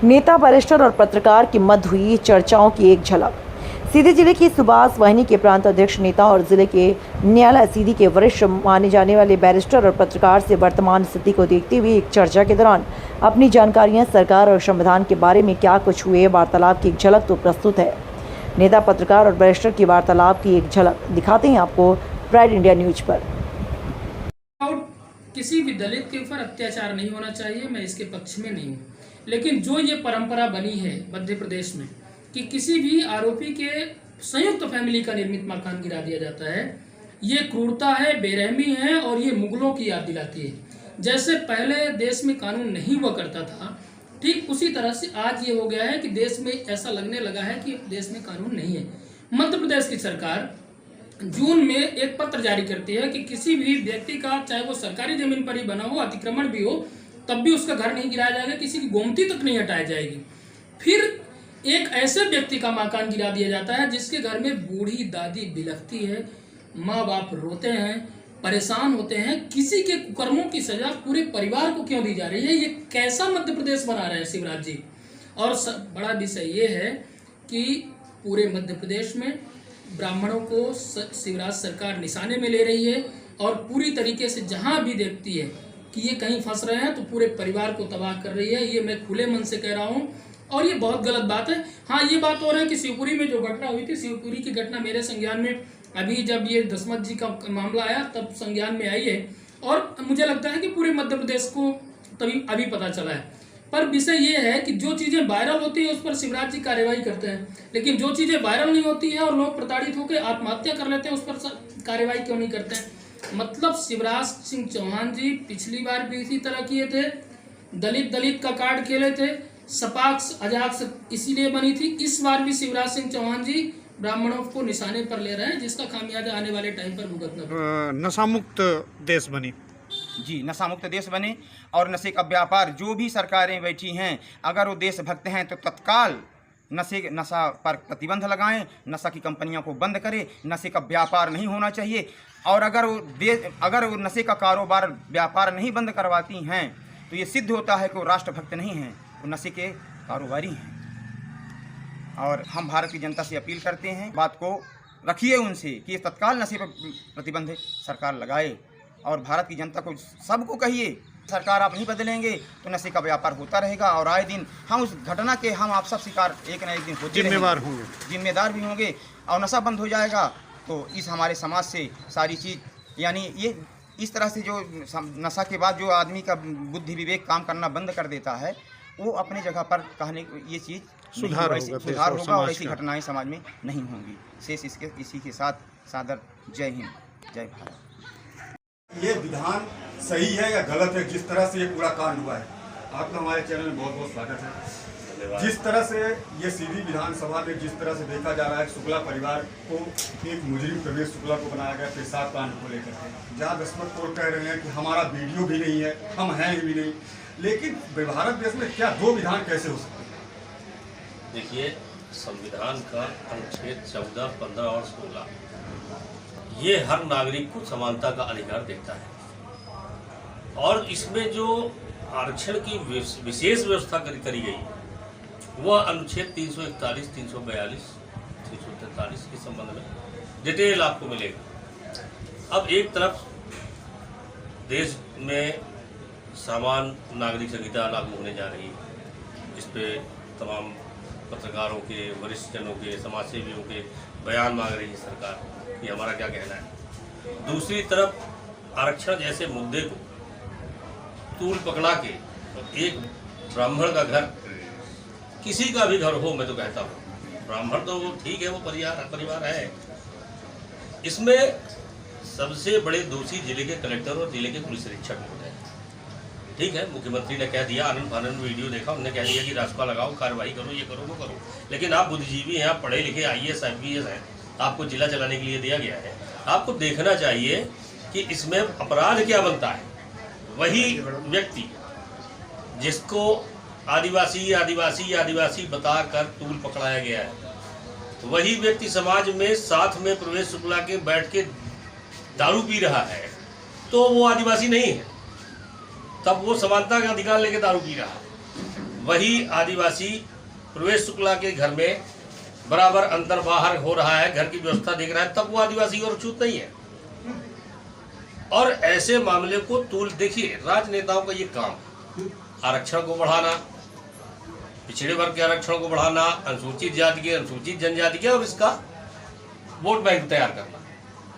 नेता, बैरिस्टर और पत्रकार की मध्य हुई चर्चाओं की एक झलक। सीधी जिले की सुभाष वाहिनी के प्रांत अध्यक्ष, नेता और जिले के न्यायालय सीधी के वरिष्ठ माने जाने वाले बैरिस्टर और पत्रकार से वर्तमान स्थिति को देखते हुए एक चर्चा के दौरान अपनी जानकारियां, सरकार और संविधान के बारे में क्या कुछ हुए वार्तालाप की एक झलक तो प्रस्तुत है। नेता, पत्रकार और बैरिस्टर की वार्तालाप की एक झलक दिखाते हैं आपको प्राइड इंडिया न्यूज पर। किसी भी दलित के ऊपर अत्याचार नहीं होना चाहिए, मैं इसके पक्ष में नहीं हूँ। लेकिन जो ये परंपरा बनी है मध्य प्रदेश में कि किसी भी आरोपी के संयुक्त फैमिली का निर्मित मकान गिरा दिया जाता है, ये क्रूरता है, बेरहमी है और ये मुगलों की याद दिलाती है। जैसे पहले देश में कानून नहीं हुआ करता था, ठीक उसी तरह से आज ये हो गया है कि देश में ऐसा लगने लगा है कि देश में कानून नहीं है। मध्य प्रदेश की सरकार जून में एक पत्र जारी करती है कि किसी भी व्यक्ति का, चाहे वो सरकारी जमीन पर ही बना हो, अतिक्रमण भी हो, तब भी उसका घर नहीं गिराया जाएगा, किसी की गोमती तक नहीं हटाई जाएगी। फिर एक ऐसे व्यक्ति का मकान गिरा दिया जाता है जिसके घर में बूढ़ी दादी बिलखती है, माँ बाप रोते हैं, परेशान होते हैं। किसी के कुकर्मों की सजा पूरे परिवार को क्यों दी जा रही है? ये कैसा मध्य प्रदेश बना रहे हैं शिवराज जी? और बड़ा विषय ये है कि पूरे मध्य प्रदेश में ब्राह्मणों को शिवराज सरकार निशाने में ले रही है और पूरी तरीके से जहां भी देखती है कि ये कहीं फंस रहे हैं तो पूरे परिवार को तबाह कर रही है। ये मैं खुले मन से कह रहा हूं और ये बहुत गलत बात है। हाँ, ये बात हो रहा है कि शिवपुरी में जो घटना हुई थी, शिवपुरी की घटना मेरे संज्ञान में अभी जब ये दसमत जी का मामला आया तब संज्ञान में आई है और मुझे लगता है कि पूरे मध्य प्रदेश को तभी अभी पता चला है। पर विषय ये है कि जो चीज़ें वायरल होती है उस पर शिवराज जी कार्यवाही करते हैं, लेकिन जो चीज़ें वायरल नहीं होती है और लोग प्रताड़ित होकर आत्महत्या कर लेते हैं उस पर कार्यवाही क्यों नहीं करते हैं? मतलब शिवराज सिंह चौहान जी पिछली बार भी इसी तरह किए थे, दलित का कार्ड खेले थे, सपाक्ष अजाक्ष इसीलिए बनी थी। इस बार भी शिवराज सिंह चौहान जी ब्राह्मणों को निशाने पर ले रहे हैं, जिसका खामियाजा आने वाले टाइम पर भुगतना पड़ेगा। नशा मुक्त देश बनी जी, नशा मुक्त देश बने और नशे का व्यापार, जो भी सरकारें बैठी हैं अगर वो देशभक्त हैं तो तत्काल नशा पर प्रतिबंध लगाएं, नशा की कंपनियों को बंद करें, नशे का व्यापार नहीं होना चाहिए। और अगर वो नशे का कारोबार व्यापार नहीं बंद करवाती हैं तो ये सिद्ध होता है कि वो राष्ट्रभक्त नहीं हैं, वो नशे के कारोबारी हैं। और हम भारत की जनता से अपील करते हैं, बात को रखिए उनसे कि तत्काल नशे पर प्रतिबंध सरकार लगाए और भारत की जनता को सबको कहिए सरकार आप नहीं बदलेंगे तो नशे का व्यापार होता रहेगा और आए दिन हम उस घटना के हम आप सब शिकार एक न एक दिन होते जिम्मेदार भी होंगे और नशा बंद हो जाएगा तो इस हमारे समाज से सारी चीज़, यानी ये इस तरह से जो नशा के बाद जो आदमी का बुद्धि विवेक काम करना बंद कर देता है वो अपने जगह पर कहने ये चीज़ सुधार होगा और ऐसी घटनाएं समाज में नहीं होंगी। शेष इसी के साथ सादर जय हिंद, जय भारत। ये विधान सही है या गलत है जिस तरह से ये पूरा कांड हुआ है? आपका हमारे चैनल में बहुत बहुत स्वागत है। जिस तरह से ये सीधी विधानसभा में जिस तरह से देखा जा रहा है, शुक्ला परिवार को एक मुजरिम प्रवेश शुक्ला को बनाया गया पेशाब कांड को लेकर के, जहाँ दसमत कौर कह रहे हैं कि हमारा वीडियो भी नहीं है, हम हैं भी नहीं। लेकिन भारत देश में क्या दो विधान कैसे हो सकते हैं? देखिए, संविधान का अनुच्छेद 14, 15 और 16 ये हर नागरिक को समानता का अधिकार देता है और इसमें जो आरक्षण की विशेष व्यवस्था करी गई वह अनुच्छेद 341, 342, 343 के संबंध में डिटेल आपको मिलेगा। अब एक तरफ देश में समान नागरिक संहिता लागू होने जा रही है, इस पे तमाम पत्रकारों के, वरिष्ठ जनों के, समाजसेवियों के बयान मांग रही है सरकार कि हमारा क्या कहना है। दूसरी तरफ आरक्षण जैसे मुद्दे को तूल पकड़ा के एक ब्राह्मण का घर, किसी का भी घर हो, मैं तो कहता हूँ ब्राह्मण तो वो ठीक है, वो परिवार है, इसमें सबसे बड़े दोषी जिले के कलेक्टर और जिले के पुलिस अधीक्षक होते हैं। ठीक है, मुख्यमंत्री ने कह दिया, आनंद फानंद वीडियो देखा, उन्होंने कह दिया कि रास्ता लगाओ, कार्रवाई करो, ये करो, वो करो। लेकिन आप बुद्धिजीवी हैं, आप पढ़े लिखे IAS IPS हैं, आपको जिला चलाने के लिए दिया गया है। आपको देखना चाहिए कि इसमें अपराध क्या बनता है। वही व्यक्ति जिसको आदिवासी बताकर तूल पकड़ाया गया है, वही व्यक्ति समाज में साथ में प्रवेश शुक्ला के बैठ के दारू पी रहा है, तो वो आदिवासी नहीं है, तब वो समानता का अधिकार लेके दारू पी रहा है। वही आदिवासी प्रवेश शुक्ला के घर में बराबर अंदर बाहर हो रहा है, घर की व्यवस्था देख रहा है, तब वो आदिवासी और अछूत नहीं है। और ऐसे मामले को तूल देखिए, राजनेताओं का ये काम, आरक्षण को बढ़ाना, पिछड़े वर्ग के आरक्षण को बढ़ाना, अनुसूचित जाति के, अनुसूचित जनजाति के, और इसका वोट बैंक तैयार करना।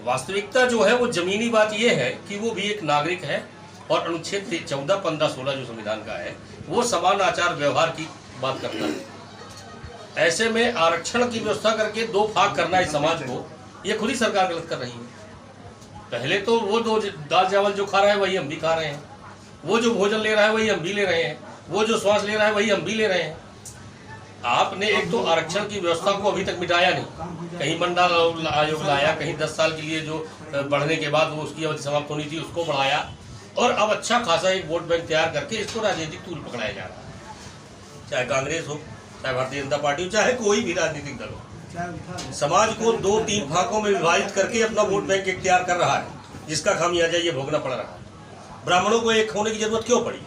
वास्तविकता जो है वो जमीनी बात ये है कि वो भी एक नागरिक है और अनुच्छेद 14, 15, 16 जो संविधान का है वो समान आचार व्यवहार की बात करता है। ऐसे में आरक्षण की व्यवस्था करके दो भाग करना इस समाज को, ये खुद ही सरकार गलत कर रही है। पहले तो वो दो दाल चावल जो खा रहा है वही हम भी खा रहे हैं, वो जो भोजन ले रहा है वही हम भी ले रहे हैं, वो जो श्वास ले रहा है वही हम भी ले रहे हैं। आपने एक तो आरक्षण की व्यवस्था को अभी तक मिटाया नहीं, कहीं मंडल आयोग लाया, कहीं 10 साल के लिए जो बढ़ने के बाद वो उसकी अवधि समाप्त होनी थी उसको बढ़ाया, और अब अच्छा खासा एक वोट बैंक तैयार करके इसको राजनीतिक टूल पकड़ाया जा रहा है। चाहे कांग्रेस हो, चाहे भारतीय जनता पार्टी हो, चाहे कोई भी राजनीतिक दल हो, समाज को 2-3 भागों में विभाजित करके अपना वोट बैंक एक तैयार कर रहा है, जिसका खामियाजा ये भोगना पड़ रहा है। ब्राह्मणों को एक होने की जरूरत क्यों पड़ी?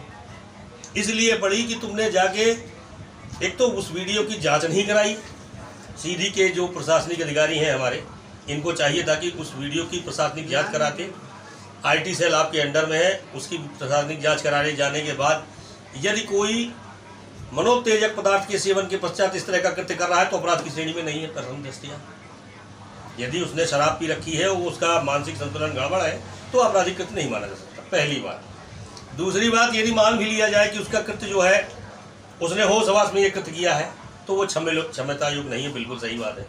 इसलिए पड़ी कि तुमने जाके एक तो उस वीडियो की जांच नहीं कराई। सीधी के जो प्रशासनिक अधिकारी हैं हमारे, इनको चाहिए था कि उस वीडियो की प्रशासनिक जांच कराते। आईटी सेल आपके अंडर में है, उसकी प्रशासनिक जांच कराने जाने के बाद यदि कोई मनोत्तेजक पदार्थ के सेवन के पश्चात इस तरह का कृत्य कर रहा है तो अपराध की श्रेणी में नहीं है प्रथम दृष्टया। यदि उसने शराब पी रखी है, वो उसका मानसिक संतुलन गड़बड़ है, तो आपराधिक कृत्य नहीं माना जा सकता, पहली बात। दूसरी बात, यदि मान भी लिया जाए कि उसका कृत्य जो है उसने होश हवास में ये कृत्य किया है, तो वो क्षमता युक्त नहीं है, बिल्कुल सही बात है।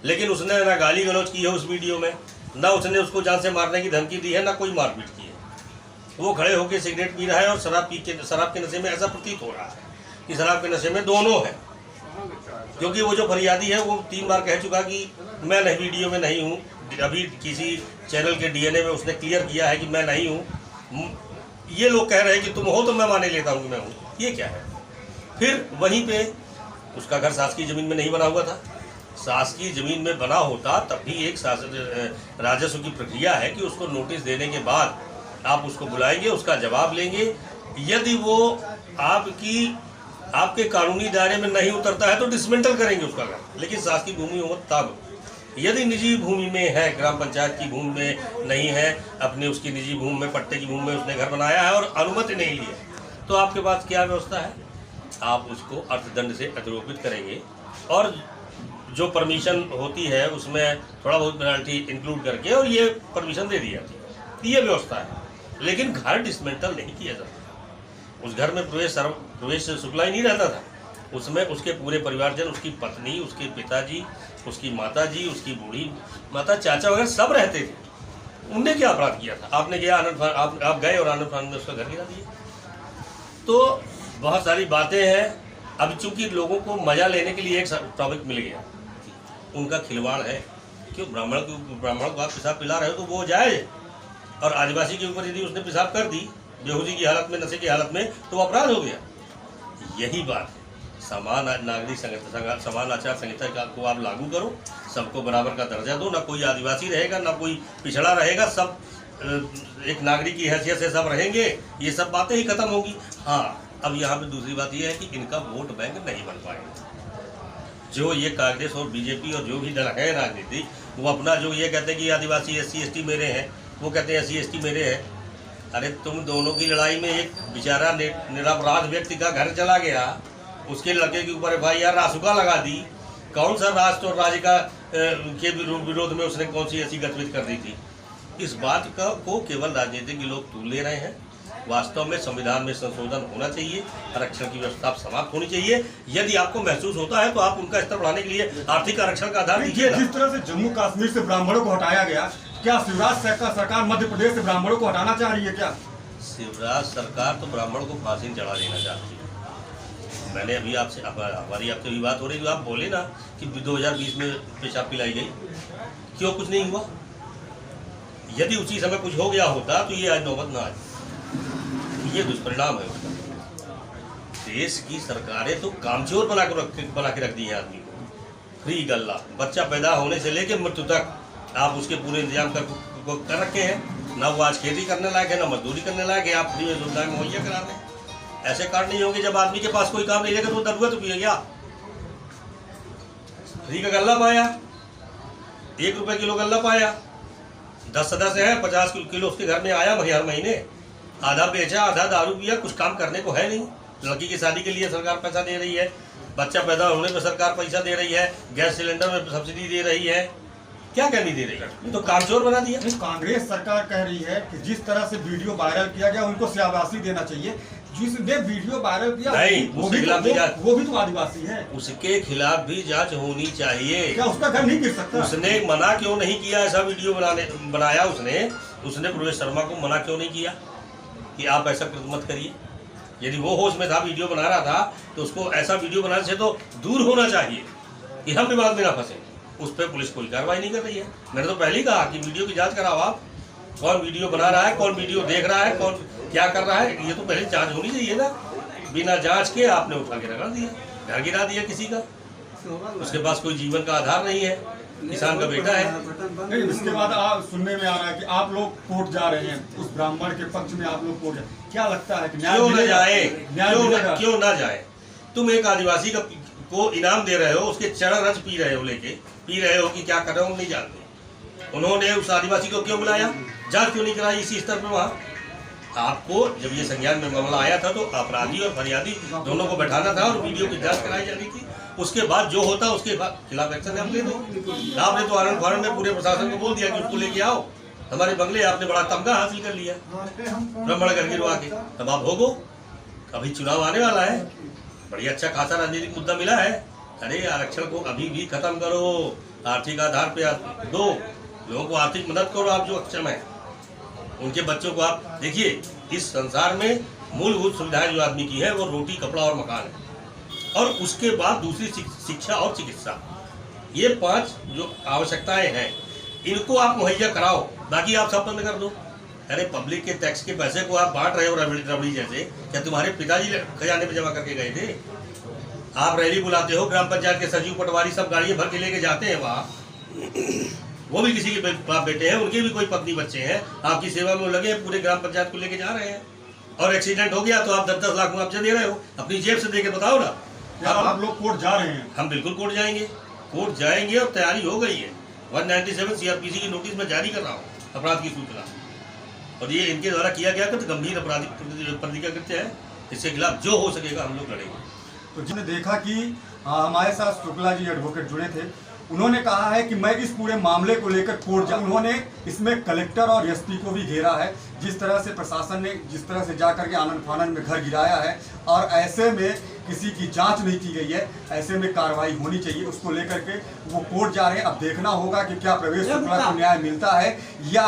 लेकिन उसने ना गाली गलौज की है उस वीडियो में, ना उसने उसको जान से मारने की धमकी दी है, ना कोई मारपीट की है। वो खड़े होकर सिगरेट पी रहा है और शराब के नशे में ऐसा प्रतीत हो रहा है कि शराब के नशे में दोनों है। क्योंकि वो जो फरियादी है वो 3 बार कह चुका कि मैं नहीं वीडियो में नहीं हूँ। अभी किसी चैनल के डीएनए में उसने क्लियर किया है कि मैं नहीं हूँ। ये लोग कह रहे हैं कि तुम हो तो मैं माने लेता हूँ कि मैं हूँ। ये क्या है? फिर वहीं पे उसका घर शासकीय ज़मीन में नहीं बना हुआ था। शासकीय ज़मीन में बना होता तब भी एक राजस्व की प्रक्रिया है कि उसको नोटिस देने के बाद आप उसको बुलाएंगे, उसका जवाब लेंगे। यदि वो आपके कानूनी दायरे में नहीं उतरता है तो डिसमेंटल करेंगे उसका घर। लेकिन शासकीय भूमि हो तब, यदि निजी भूमि में है, ग्राम पंचायत की भूमि में नहीं है, अपने उसकी निजी भूमि में, पट्टे की भूमि में उसने घर बनाया है और अनुमति नहीं ली है, तो आपके पास क्या व्यवस्था है? आप उसको अर्थदंड से अधिरोपित करेंगे और जो परमिशन होती है उसमें थोड़ा बहुत पेनल्टी इंक्लूड करके और ये परमिशन दे दी जाती है। ये व्यवस्था है। लेकिन घर डिसमेंटल नहीं किया जाता। उस घर में प्रवेश शुक्ला ही नहीं रहता था, उसमें उसके पूरे परिवारजन, उसकी पत्नी, उसके पिताजी, उसकी माताजी, उसकी बूढ़ी माता, चाचा वगैरह सब रहते थे। उनने क्या अपराध किया था? आपने गया आप गए और आनंद फानंद में उसका घर गिरा दिया। तो बहुत सारी बातें हैं। अब चूंकि लोगों को मजा लेने के लिए एक टॉपिक मिल गया, उनका खिलवाड़ है। क्यों? ब्राह्मण को आप पेशाब पिला रहे हो तो वो जायज, और आदिवासी के ऊपर यदि उसने पेशाब कर दी बेहोशी की हालत में, नशे की हालत में, तो अपराध हो गया। यही बात है। समान नागरिक संहिता, समान आचार संहिता को आप लागू करो, सबको बराबर का दर्जा दो। ना कोई आदिवासी रहेगा, ना कोई पिछड़ा रहेगा, सब एक नागरिक की हैसियत से सब रहेंगे। ये सब बातें ही खत्म होंगी। हाँ, अब यहाँ पे दूसरी बात यह है कि इनका वोट बैंक नहीं बन पाएगा। जो ये कांग्रेस और बीजेपी और जो भी दल है राजनीति, वो अपना जो ये कहते हैं कि आदिवासी SC ST मेरे हैं, वो कहते हैं SC ST मेरे हैं। अरे तुम दोनों की लड़ाई में एक बेचारा निरपराध व्यक्ति का घर चला गया, उसके लड़के के ऊपर FIR रासुका लगा दी। कौन सा राष्ट्र और राज्य का के विरोध में उसने कौन सी ऐसी गतिविधि कर दी थी? इस बात को केवल राजनीतिक लोग तूल ले रहे हैं। वास्तव में संविधान में संशोधन होना चाहिए, आरक्षण की व्यवस्था समाप्त होनी चाहिए। यदि आपको महसूस होता है तो आप उनका स्तर बढ़ाने के लिए आर्थिक आरक्षण का आधार दीजिए। जिस तरह से जम्मू कश्मीर से ब्राह्मणों को हटाया गया, क्या शिवराज सरकार मध्य प्रदेश से ब्राह्मणों को हटाना चाह रही है? क्या शिवराज सरकार तो ब्राह्मण को फांसी चढ़ा देना चाहती है। मैंने अभी हमारी आपसे भी बात हो रही, जो आप बोले ना कि 2020 में पेशाब पिलाई गई, क्यों कुछ नहीं हुआ? यदि उसी समय कुछ हो गया होता तो ये आज नौबत ना आती। ये दुष्परिणाम है उसका। देश की सरकारें तो कामचोर बना के रख दी है आदमी को। फ्री गल्ला, बच्चा पैदा होने से लेकर मृत्यु तक आप उसके पूरे इंतजाम कर रखे हैं। ना वो आज खेती करने लायक है, ना मजदूरी करने लायक है, आप फ्री में सुविधाएं मुहैया करा रहे हैं। ऐसे कांड नहीं होंगे जब आदमी के पास कोई काम नहीं रहेगा तो वो दरुआ तो पिएगा। फ्री का गल्ला पाया, 1 रुपए किलो गल्ला पाया, 10 सदस्य है, 50 किलो उसके घर में आया हर महीने, आधा बेचा आधा दारू पिया, कुछ काम करने को है नहीं। लड़की की शादी के लिए सरकार पैसा दे रही है, बच्चा पैदा होने पर सरकार पैसा दे रही है, गैस सिलेंडर में सब्सिडी दे रही है, क्या क्या नहीं दे रही है? तो कामचोर बना दिया। कांग्रेस सरकार कह रही है कि जिस तरह से वीडियो वायरल किया गया उनको शाबाशी देना चाहिए। जिसने वीडियो वायरल किया नहीं, वो भी तो आदिवासी है, उसके खिलाफ भी जांच होनी चाहिए। क्या उसका घर नहीं गिर सकता? उसने मना क्यों नहीं किया? ऐसा वीडियो बनाया उसने प्रवेश शर्मा को मना क्यों नहीं किया कि आप ऐसा मत करिए? यदि वो होश में था, वीडियो बना रहा था, तो उसको ऐसा वीडियो बनाने से तो दूर होना चाहिए कि हम विवाद में ना फंसे। उस पर पुलिस कोई कार्रवाई नहीं कर रही है। मैंने तो पहले ही कहा कि वीडियो की जांच कराओ आप, कौन वीडियो बना रहा है, कौन वीडियो देख रहा है, कौन क्या कर रहा है, ये तो पहले जांच होनी चाहिए ना। बिना जांच के आपने उठा के रखा दिया, घर गिरा दिया किसी का, उसके पास कोई जीवन का आधार नहीं है, किसान का बेटा है। नहीं, इसके बाद सुनने में आ रहा है कि आप लोग कोर्ट जा रहे हैं, उस ब्राह्मण के पक्ष में आप लोग कोर्ट जाए, क्या लगता है कि क्यों न जाए? क्यों ना जाए? तुम एक आदिवासी को इनाम दे रहे हो, उसके चरण रज पी रहे हो कि क्या कर रहे हो, नहीं जानते। उन्होंने उस आदिवासी को क्यों बुलाया? जांच क्यों नहीं कराई इसी स्तर पर? वहाँ आपको जब ये संज्ञान में मामला आया था तो अपराधी और फरियादी दोनों को बैठाना था और वीडियो की जांच कराई जानी थी। उसके बाद जो होता उसके खिलाफ एक्शन हम ले दो। आपने तो आनंद फानंद में पूरे प्रशासन को बोल दिया कि उसको लेके आओ हमारे बंगले, आपने बड़ा तमगा हासिल कर लिया ब्राह्मण घर गिरवा के। तब आप भोगो, अभी चुनाव आने वाला है, बड़ी अच्छा खासा राजनीतिक मुद्दा मिला है। अरे आरक्षण को अभी भी खत्म करो, आर्थिक आधार पे दो, लोगों को आर्थिक मदद करो। आप जो अक्षम है उनके बच्चों को आप देखिए, इस संसार में मूलभूत सुविधाएं जो आदमी की है वो रोटी, कपड़ा और मकान है, और उसके बाद दूसरी शिक्षा और चिकित्सा। ये 5 जो आवश्यकताएं हैं इनको आप मुहैया कराओ, बाकी आप सब बंद कर दो। अरे पब्लिक के टैक्स के पैसे को आप बांट रहे हो रबड़ी जैसे। क्या तुम्हारे पिताजी खजाने में जमा करके गए थे? आप रैली बुलाते हो, ग्राम पंचायत के सचिव पटवारी सब गाड़ियां भर के लेके जाते हैं वहाँ, वो भी किसी के बाप बेटे हैं, उनके भी कोई पत्नी बच्चे हैं, आपकी सेवा में लगे हैं, पूरे ग्राम पंचायत को लेके जा रहे हैं। और एक्सीडेंट हो गया तो आप 10-10 लाख मुआवजा दे रहे हो, अपनी जेब से दे के बताओ ना। आप लोग कोर्ट जा रहे हैं? हम बिल्कुल कोर्ट जाएंगे और तैयारी हो गई है। 197 CRPC की नोटिस में जारी कर रहा हूँ, अपराध की सूचना, और ये इनके द्वारा किया गया तो गंभीर आपराधिक प्रतिक्रिया कृत्य है, इसके खिलाफ जो हो सकेगा हम लोग लड़ेंगे। तो जिन्हें देखा कि हमारे साथ शुक्ला जी एडवोकेट जुड़े थे, उन्होंने कहा है कि मैं इस पूरे मामले को लेकर कोर्ट जाऊं। उन्होंने इसमें कलेक्टर और एसपी को भी घेरा है। जिस तरह से प्रशासन ने जिस तरह से जाकर के आनंद फानंद में घर गिराया है और ऐसे में किसी की जांच नहीं की गई है, ऐसे में कार्रवाई होनी चाहिए, उसको लेकर के वो कोर्ट जा रहे हैं। अब देखना होगा कि क्या प्रवेश शुक्ला को न्याय मिलता है या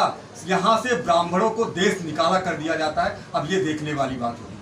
यहाँ से ब्राह्मणों को देश निकाला कर दिया जाता है। अब ये देखने वाली बात होगी।